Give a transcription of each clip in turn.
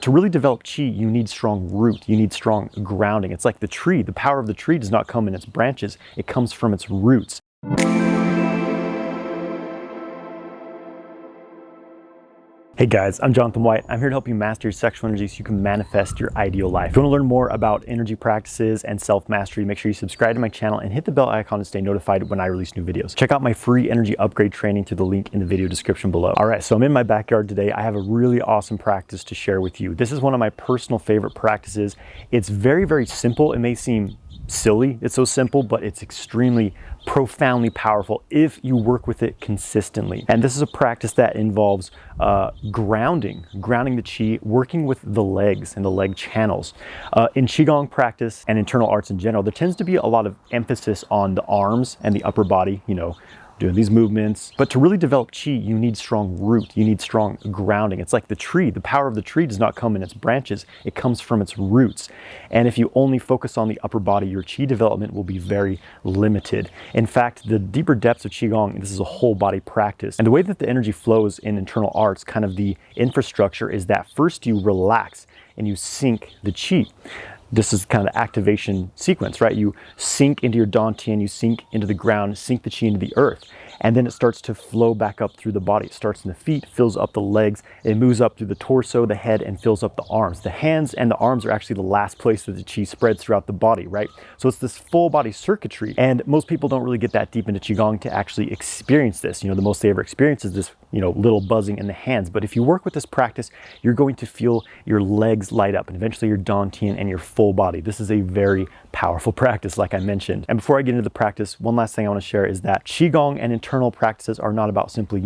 To really develop Qi, you need strong root, you need strong grounding. It's like the tree. The power of the tree does not come in its branches, it comes from its roots. Hey guys, I'm Jonathan White. I'm here to help you master your sexual energy so you can manifest your ideal life. If you want to learn more about energy practices and self-mastery, make sure you subscribe to my channel and hit the bell icon to stay notified when I release new videos. Check out my free energy upgrade training through the link in the video description below. All right, so I'm in my backyard today. I have a really awesome practice to share with you. This is one of my personal favorite practices. It's very, very simple. It may seem silly, it's so simple, but it's extremely profoundly powerful if you work with it consistently. And this is a practice that involves grounding the Qi, working with the legs and the leg channels. In Qigong practice and internal arts in general, there tends to be a lot of emphasis on the arms and the upper body, doing these movements. But to really develop Qi, you need strong root, you need strong grounding. It's like the tree. The power of the tree does not come in its branches, it comes from its roots. And if you only focus on the upper body, your Qi development will be very limited. In fact, the deeper depths of Qigong, this is a whole body practice. And the way that the energy flows in internal arts, kind of the infrastructure, is that first you relax and you sink the Qi. This is kind of the activation sequence, right? You sink into your dantian, you sink into the ground, sink the Qi into the earth. And then it starts to flow back up through the body. It starts in the feet, fills up the legs, it moves up through the torso, the head, and fills up the arms. The hands and the arms are actually the last place that the Qi spreads throughout the body, right? So it's this full body circuitry. And most people don't really get that deep into Qigong to actually experience this. The most they ever experience is this, little buzzing in the hands. But if you work with this practice, you're going to feel your legs light up and eventually your dantian and your full body. This is a very powerful practice, like I mentioned. And before I get into the practice, one last thing I want to share is that Qigong and internal practices are not about simply,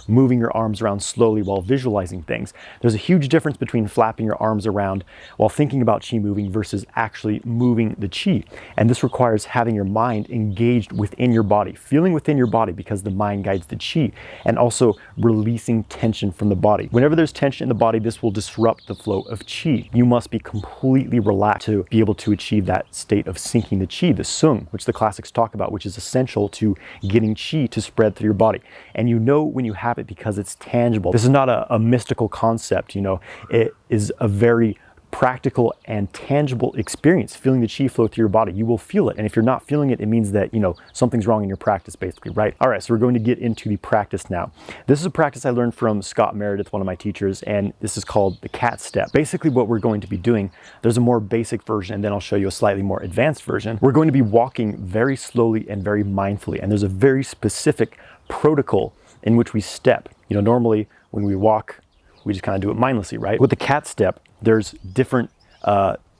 moving your arms around slowly while visualizing things. There's a huge difference between flapping your arms around while thinking about Qi moving versus actually moving the Qi. And this requires having your mind engaged within your body, feeling within your body because the mind guides the Qi, and also releasing tension from the body. Whenever there's tension in the body, this will disrupt the flow of Qi. You must be completely relaxed to be able to achieve that state of sinking the Qi, the sung, which the classics talk about, which is essential to getting Qi to spread through your body. And you know when you have it because it's tangible. This is not a mystical concept, it is a very practical and tangible experience, feeling the Qi flow through your body. You will feel it. And if you're not feeling it, it means that, something's wrong in your practice, basically, right? All right, so we're going to get into the practice now. This is a practice I learned from Scott Meredith, one of my teachers, and this is called the cat step. Basically what we're going to be doing, there's a more basic version, and then I'll show you a slightly more advanced version. We're going to be walking very slowly and very mindfully, and there's a very specific protocol in which we step. Normally when we walk, we just kind of do it mindlessly, right? With the cat step, there's different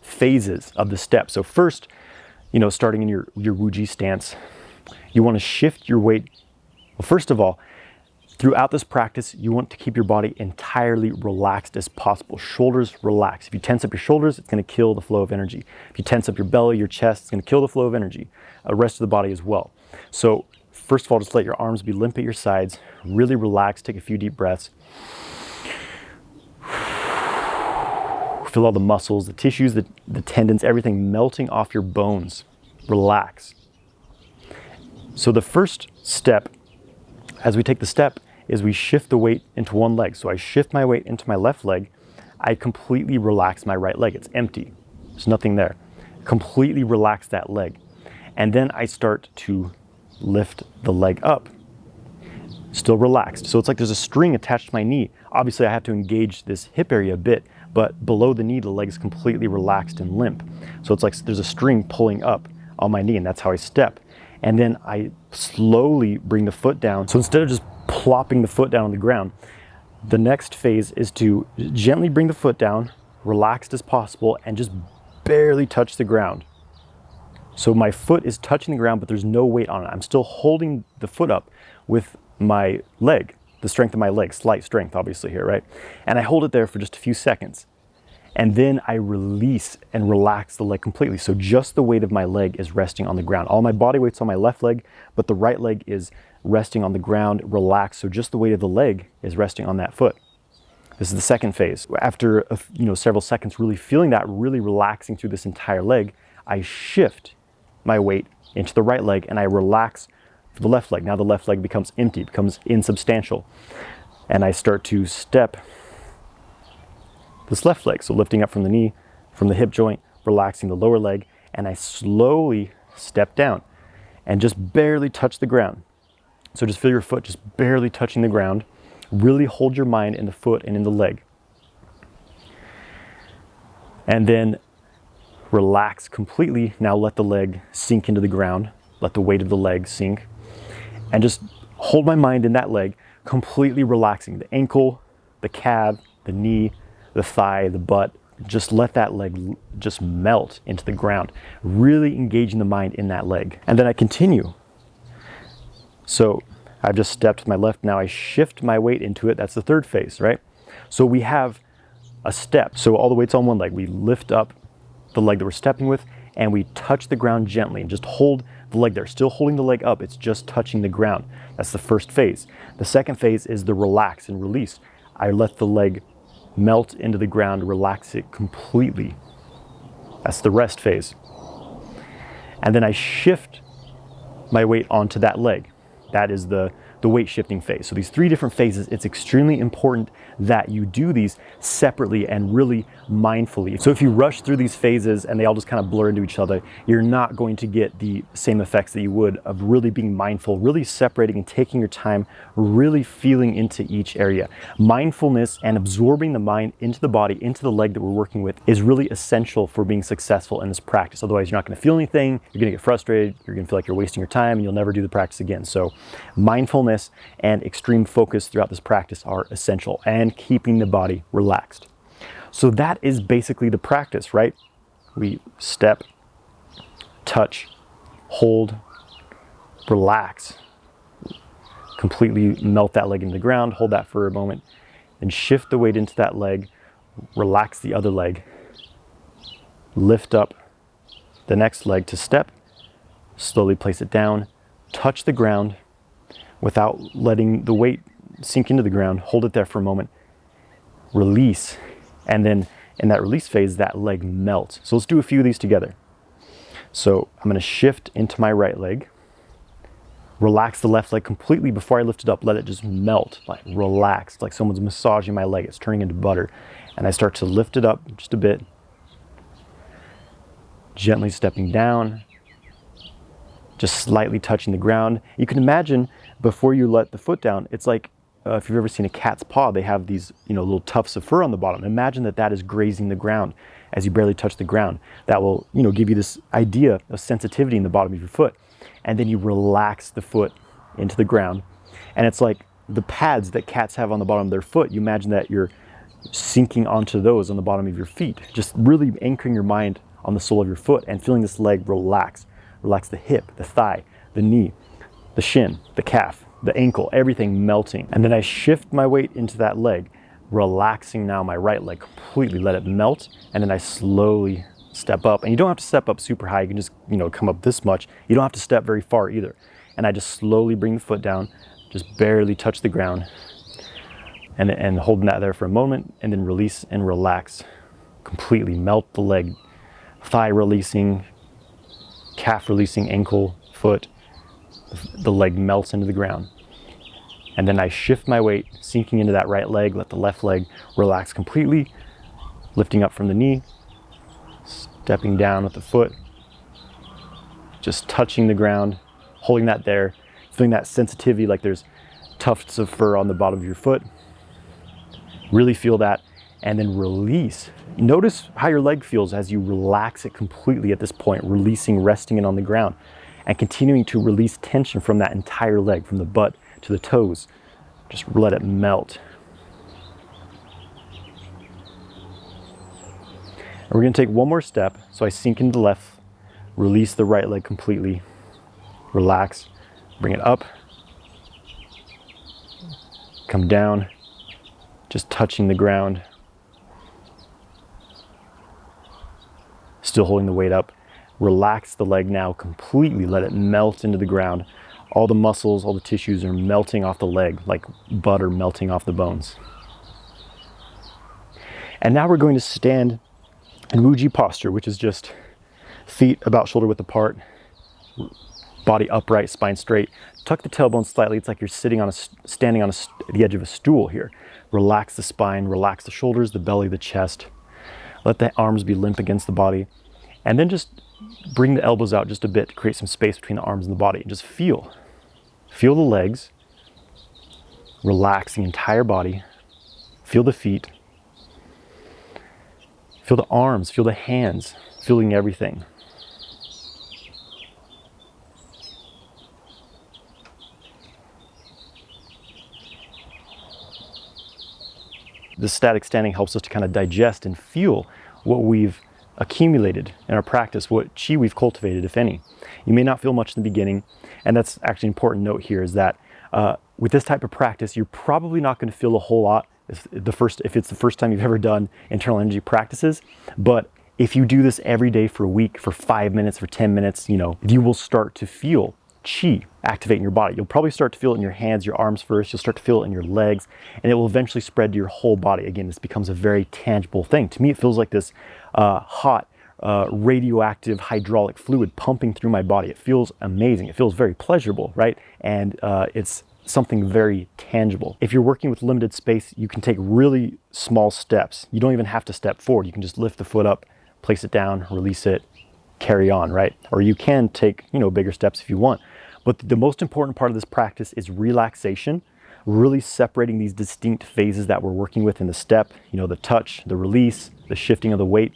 phases of the step. So first, starting in your Wuji stance, you want to shift your weight. Well, first of all, throughout this practice, you want to keep your body entirely relaxed as possible. Shoulders relaxed. If you tense up your shoulders, it's going to kill the flow of energy. If you tense up your belly, your chest, it's going to kill the flow of energy. The rest of the body as well. So first of all, just let your arms be limp at your sides. Really relax. Take a few deep breaths. Feel all the muscles, the tissues, the tendons, everything melting off your bones. Relax. So the first step, as we take the step, is we shift the weight into one leg. So I shift my weight into my left leg. I completely relax my right leg. It's empty. There's nothing there. Completely relax that leg. And then I start to lift the leg up. Still relaxed. So it's like there's a string attached to my knee. Obviously I have to engage this hip area a bit, but below the knee, the leg is completely relaxed and limp. So it's like there's a string pulling up on my knee, and that's how I step. And then I slowly bring the foot down. So instead of just plopping the foot down on the ground, the next phase is to gently bring the foot down, relaxed as possible, and just barely touch the ground. So my foot is touching the ground, but there's no weight on it. I'm still holding the foot up with my leg, the strength of my leg, slight strength obviously here, right? And I hold it there for just a few seconds. And then I release and relax the leg completely. So just the weight of my leg is resting on the ground. All my body weight's on my left leg, but the right leg is resting on the ground, relaxed. So just the weight of the leg is resting on that foot. This is the second phase. After several seconds really feeling that, really relaxing through this entire leg, I shift my weight into the right leg and I relax for the left leg. Now the left leg becomes empty, becomes insubstantial. And I start to step this left leg. So lifting up from the knee, from the hip joint, relaxing the lower leg, and I slowly step down and just barely touch the ground. So just feel your foot just barely touching the ground. Really hold your mind in the foot and in the leg. And then relax completely. Now let the leg sink into the ground. Let the weight of the leg sink. And just hold my mind in that leg, completely relaxing the ankle, the calf, the knee, the thigh, the butt. Just let that leg just melt into the ground, really engaging the mind in that leg. And then I continue. So I've just stepped to my left. Now I shift my weight into it. That's the third phase, right? So we have a step. So all the weight's on one leg. We lift up the leg that we're stepping with and we touch the ground gently and just hold the leg there. Still holding the leg up. It's just touching the ground. That's the first phase. The second phase is the relax and release. I let the leg melt into the ground, relax it completely. That's the rest phase. And then I shift my weight onto that leg. That is the weight shifting phase. So these three different phases, it's extremely important that you do these separately and really mindfully. So if you rush through these phases and they all just kind of blur into each other, you're not going to get the same effects that you would of really being mindful, really separating and taking your time, really feeling into each area. Mindfulness and absorbing the mind into the body, into the leg that we're working with is really essential for being successful in this practice. Otherwise, you're not going to feel anything, you're going to get frustrated, you're going to feel like you're wasting your time, and you'll never do the practice again. So mindfulness and extreme focus throughout this practice are essential, and keeping the body relaxed. So that is basically the practice, right? We step, touch, hold, relax, completely melt that leg into the ground, hold that for a moment, and shift the weight into that leg, relax the other leg, lift up the next leg to step, slowly place it down, touch the ground without letting the weight sink into the ground, hold it there for a moment, release, and then in that release phase, that leg melts. So let's do a few of these together. So I'm going to shift into my right leg, relax the left leg completely before I lift it up, let it just melt, like relax, like someone's massaging my leg, it's turning into butter. And I start to lift it up just a bit, gently stepping down, just slightly touching the ground. You can imagine before you let the foot down, it's like if you've ever seen a cat's paw, they have these little tufts of fur on the bottom. Imagine that that is grazing the ground as you barely touch the ground. That will give you this idea of sensitivity in the bottom of your foot. And then you relax the foot into the ground. And it's like the pads that cats have on the bottom of their foot. You imagine that you're sinking onto those on the bottom of your feet, just really anchoring your mind on the sole of your foot and feeling this leg relax. Relax the hip, the thigh, the knee, the shin, the calf, the ankle, everything melting. And then I shift my weight into that leg, relaxing now my right leg completely, let it melt. And then I slowly step up. And you don't have to step up super high. You can just, come up this much. You don't have to step very far either. And I just slowly bring the foot down, just barely touch the ground, and holding that there for a moment, and then release and relax. Completely melt the leg, thigh releasing, calf releasing, ankle, foot, the leg melts into the ground. And then I shift my weight, sinking into that right leg, let the left leg relax completely, lifting up from the knee, stepping down with the foot, just touching the ground, holding that there, feeling that sensitivity like there's tufts of fur on the bottom of your foot. Really feel that, and then release. Notice how your leg feels as you relax it completely at this point, releasing, resting it on the ground, and continuing to release tension from that entire leg, from the butt to the toes. Just let it melt. And we're going to take one more step. So I sink into the left, release the right leg completely, relax, bring it up, come down, just touching the ground, still holding the weight up. Relax the leg now completely, let it melt into the ground. All the muscles, all the tissues are melting off the leg like butter melting off the bones. And now we're going to stand in Wuji posture, which is just feet about shoulder width apart, Body upright, spine straight. Tuck the tailbone slightly. It's like you're standing on the edge of a stool here. Relax the spine, relax the shoulders, the belly, the chest. Let the arms be limp against the body. And then just bring the elbows out just a bit to create some space between the arms and the body. And just feel the legs. Relax the entire body. Feel the feet. Feel the arms, feel the hands, feeling everything. The static standing helps us to kind of digest and feel what we've accumulated in our practice, what chi we've cultivated, if any. You may not feel much in the beginning, and that's actually an important note here, is that with this type of practice, you're probably not going to feel a whole lot if it's the first time you've ever done internal energy practices. But if you do this every day for a week, for 5 minutes, for 10 minutes, you will start to feel chi activate in your body. You'll probably start to feel it in your hands, your arms first. You'll start to feel it in your legs, and it will eventually spread to your whole body. Again, this becomes a very tangible thing. To me, it feels like this hot, radioactive hydraulic fluid pumping through my body. It feels amazing. It feels very pleasurable, right? And it's something very tangible. If you're working with limited space, you can take really small steps. You don't even have to step forward. You can just lift the foot up, place it down, release it, carry on, right? Or you can take, bigger steps if you want. But the most important part of this practice is relaxation, really separating these distinct phases that we're working with in the step, the touch, the release, the shifting of the weight,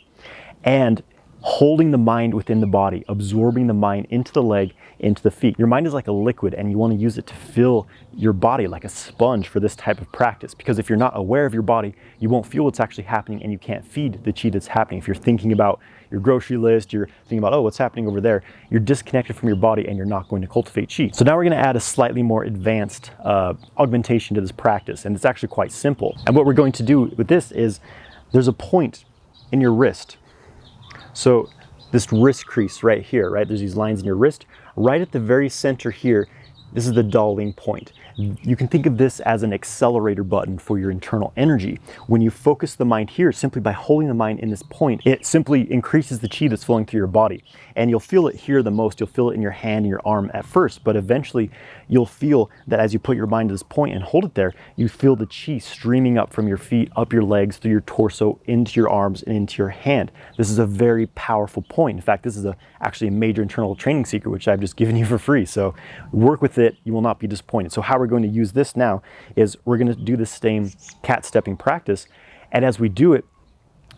and holding the mind within the body, absorbing the mind into the leg, into the feet. Your mind is like a liquid, and you want to use it to fill your body like a sponge for this type of practice. Because if you're not aware of your body, you won't feel what's actually happening, and you can't feed the chi that's happening. If you're thinking about your grocery list, you're thinking about, oh, what's happening over there, you're disconnected from your body, and you're not going to cultivate chi. So now we're going to add a slightly more advanced augmentation to this practice, and it's actually quite simple. And what we're going to do with this is, there's a point in your wrist. So this wrist crease right here, right? There's these lines in your wrist. Right at the very center here, this is the Dalling point. You can think of this as an accelerator button for your internal energy. When you focus the mind here, simply by holding the mind in this point, it simply increases the chi that's flowing through your body. And you'll feel it here the most. You'll feel it in your hand and your arm at first, but eventually you'll feel that as you put your mind to this point and hold it there, you feel the chi streaming up from your feet, up your legs, through your torso, into your arms, and into your hand. This is a very powerful point. In fact, this is actually a major internal training secret, which I've just given you for free. So work with it. You will not be disappointed. So how we're going to use this now is we're going to do the same cat stepping practice. And as we do it,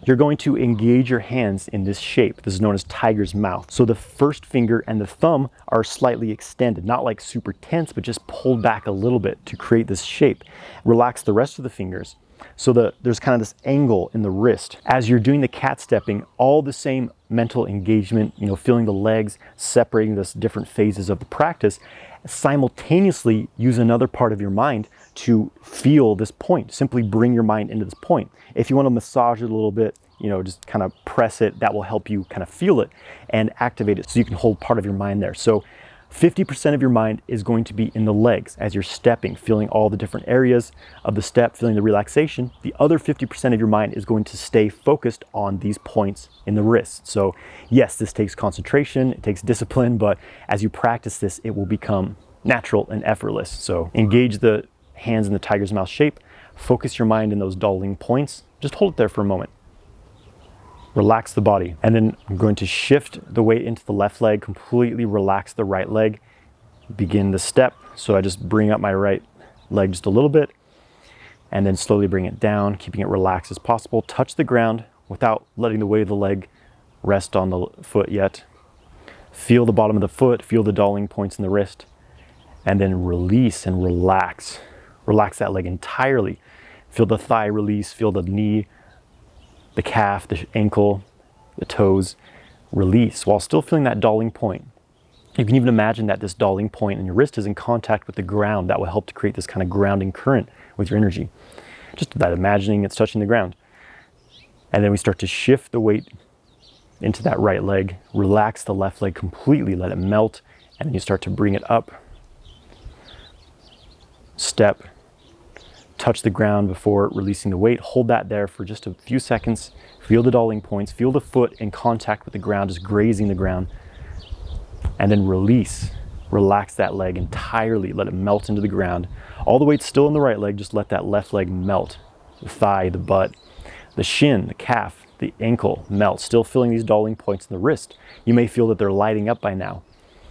you're going to engage your hands in this shape. This is known as tiger's mouth. So the first finger and the thumb are slightly extended, not like super tense, but just pulled back a little bit to create this shape. Relax the rest of the fingers. So there's kind of this angle in the wrist. As you're doing the cat stepping, all the same mental engagement, feeling the legs, separating those different phases of the practice, simultaneously use another part of your mind to feel this point. Simply bring your mind into this point. If you want to massage it a little bit, just kind of press it, that will help you kind of feel it and activate it so you can hold part of your mind there. So 50% of your mind is going to be in the legs as you're stepping, feeling all the different areas of the step, feeling the relaxation. The other 50% of your mind is going to stay focused on these points in the wrist. So yes, this takes concentration, it takes discipline, but as you practice this, it will become natural and effortless. So engage the hands in the tiger's mouth shape, focus your mind in those Dalling points, just hold it there for a moment. Relax the body. And then I'm going to shift the weight into the left leg, completely relax the right leg, begin the step. So I just bring up my right leg just a little bit and then slowly bring it down, keeping it relaxed as possible. Touch the ground without letting the weight of the leg rest on the foot yet. Feel the bottom of the foot, feel the Dalling points in the wrist, and then release and relax. Relax that leg entirely. Feel the thigh release, feel the knee, the calf, the ankle, the toes release while still feeling that Dalling point. You can even imagine that this Dalling point in your wrist is in contact with the ground. That will help to create this kind of grounding current with your energy. Just that imagining it's touching the ground. And then we start to shift the weight into that right leg, relax the left leg completely, let it melt, and then you start to bring it up. Step, touch the ground before releasing the weight. Hold that there for just a few seconds. Feel the Dalling points, feel the foot in contact with the ground, just grazing the ground. And then release. Relax that leg entirely. Let it melt into the ground. All the weight's still in the right leg. Just let that left leg melt. The thigh, the butt, the shin, the calf, the ankle melt. Still feeling these dulling points in the wrist. You may feel that they're lighting up by now,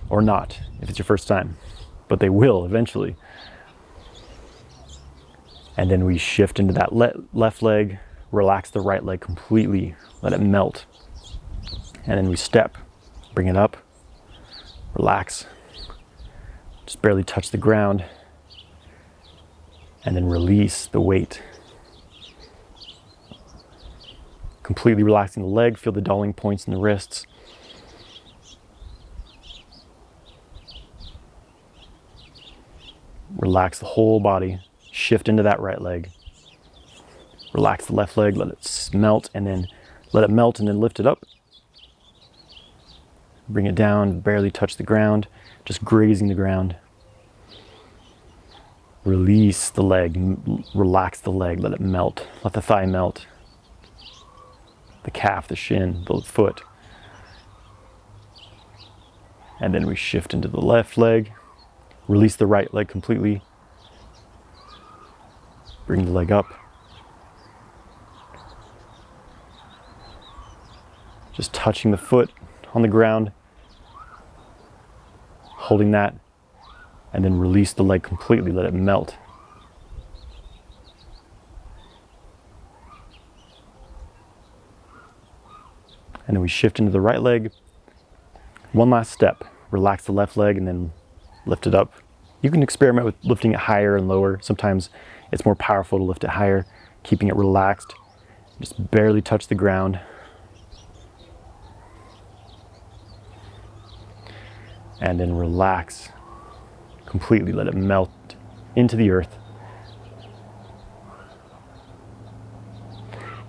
or not if it's your first time, but they will eventually. And then we shift into that left leg. Relax the right leg completely. Let it melt. And then we step. Bring it up. Relax. Just barely touch the ground. And then release the weight. Completely relaxing the leg. Feel the dulling points in the wrists. Relax the whole body. Shift into that right leg. Relax the left leg. Let it melt, and then let it melt, and then lift it up. Bring it down. Barely touch the ground. Just grazing the ground. Release the leg. Relax the leg. Let it melt. Let the thigh melt. The calf, the shin, the foot. And then we shift into the left leg. Release the right leg completely. Bring the leg up. Just touching the foot on the ground. Holding that. And then release the leg completely. Let it melt. And then we shift into the right leg. One last step. Relax the left leg and then lift it up. You can experiment with lifting it higher and lower. Sometimes it's more powerful to lift it higher, keeping it relaxed. Just barely touch the ground. And then relax completely. Let it melt into the earth.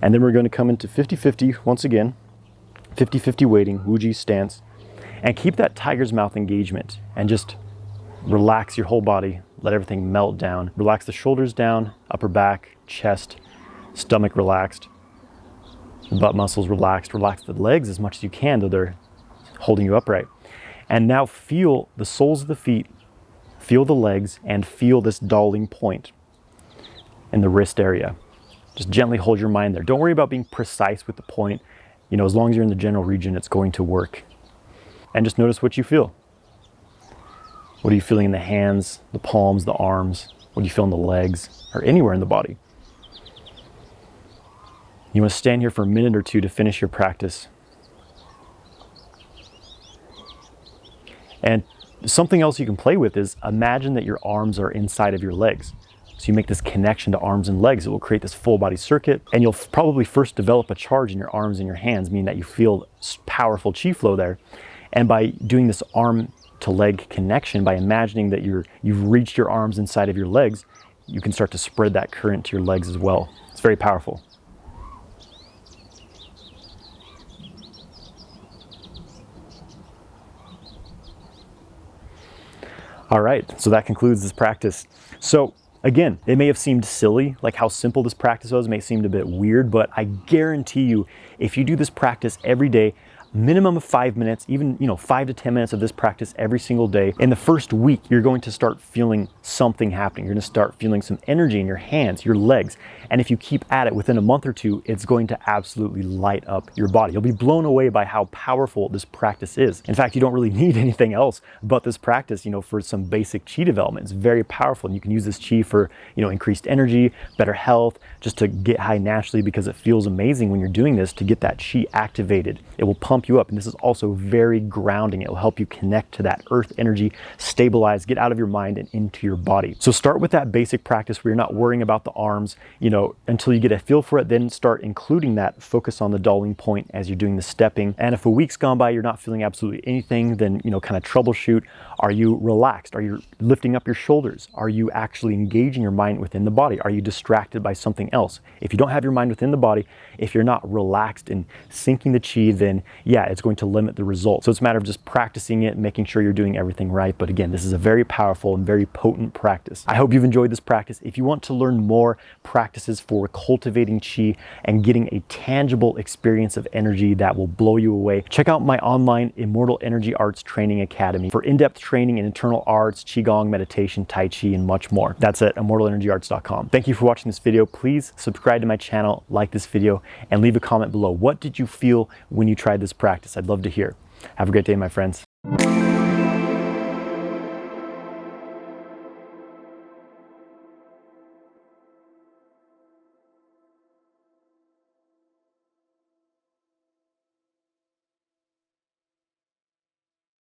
And then we're going to come into 50-50 once again. 50-50 weighting, Wuji stance. And keep that tiger's mouth engagement and just relax your whole body. Let everything melt down. Relax the shoulders down, upper back, chest, stomach relaxed, butt muscles relaxed. Relax the legs as much as you can, though they're holding you upright. And now feel the soles of the feet, feel the legs, and feel this dulling point in the wrist area. Just gently hold your mind there. Don't worry about being precise with the point. You know, as long as you're in the general region, it's going to work. And just notice what you feel. What are you feeling in the hands, the palms, the arms? What do you feel in the legs, or anywhere in the body? You want to stand here for a minute or two to finish your practice. And something else you can play with is imagine that your arms are inside of your legs. So you make this connection to arms and legs. It will create this full body circuit, and you'll probably first develop a charge in your arms and your hands, meaning that you feel powerful chi flow there. And by doing this arm to leg connection, by imagining that you've reached your arms inside of your legs, you can start to spread that current to your legs as well. It's very powerful. All right, so that concludes this practice. So again, it may have seemed silly, like how simple this practice was, it may have seemed a bit weird, but I guarantee you, if you do this practice every day, minimum of 5 minutes, even 5 to 10 minutes of this practice every single day, in the first week, you're going to start feeling something happening. You're going to start feeling some energy in your hands, your legs. And if you keep at it within a month or two, it's going to absolutely light up your body. You'll be blown away by how powerful this practice is. In fact, you don't really need anything else but this practice, for some basic chi development. It's very powerful, and you can use this chi for, increased energy, better health, just to get high naturally, because it feels amazing when you're doing this to get that chi activated. It will pump you up, and this is also very grounding. It will help you connect to that earth energy, stabilize, get out of your mind and into your body. So start with that basic practice where you're not worrying about the arms, until you get a feel for it. Then start including that focus on the dulling point as you're doing the stepping. And if a week's gone by, you're not feeling absolutely anything, then kind of troubleshoot. Are you relaxed? Are you lifting up your shoulders? Are you actually engaging your mind within the body? Are you distracted by something else? If you don't have your mind within the body, if you're not relaxed and syncing the chi, then yeah, it's going to limit the results. So it's a matter of just practicing it, making sure you're doing everything right. But again, this is a very powerful and very potent practice. I hope you've enjoyed this practice. If you want to learn more practices for cultivating Qi and getting a tangible experience of energy that will blow you away, check out my online Immortal Energy Arts Training Academy for in-depth training in internal arts, Qigong, meditation, Tai Chi, and much more. That's at immortalenergyarts.com. Thank you for watching this video. Please subscribe to my channel, like this video, and leave a comment below. What did you feel when you tried this practice? I'd love to hear. Have a great day, my friends.